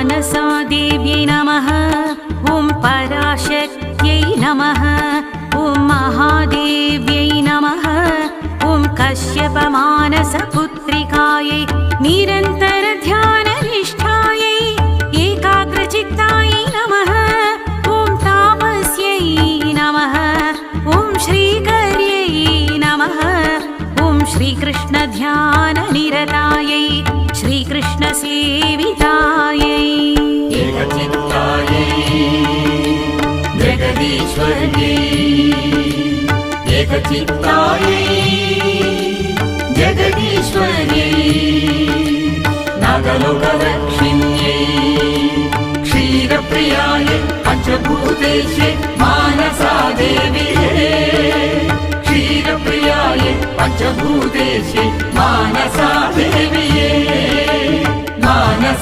मानसा देव्यै नमः। ॐ पराशक्त्यै नमः। ॐ महादेव्यै नमः। ॐ कश्यपमानसपुत्रिकायै निरन्तरध्याननिष्ठायै एकाग्रचित्तायै नमः। ॐ तापस्यै नमः। ॐ श्रीकर्यै नमः। ॐ श्रीकृष्णध्याननिरतायै श्रीकृष्णसेवितायै एकचित्तायै जगदीश्वर्यै एकचित्तायै जगदीश्वर्यै नागलोकदक्षिण्यै क्षीरप्रियायै पञ्चभूतेशे मानसा देव्यै क्षीरप्रियायै पञ्चभूतेशे मानसा देव्यै मानसा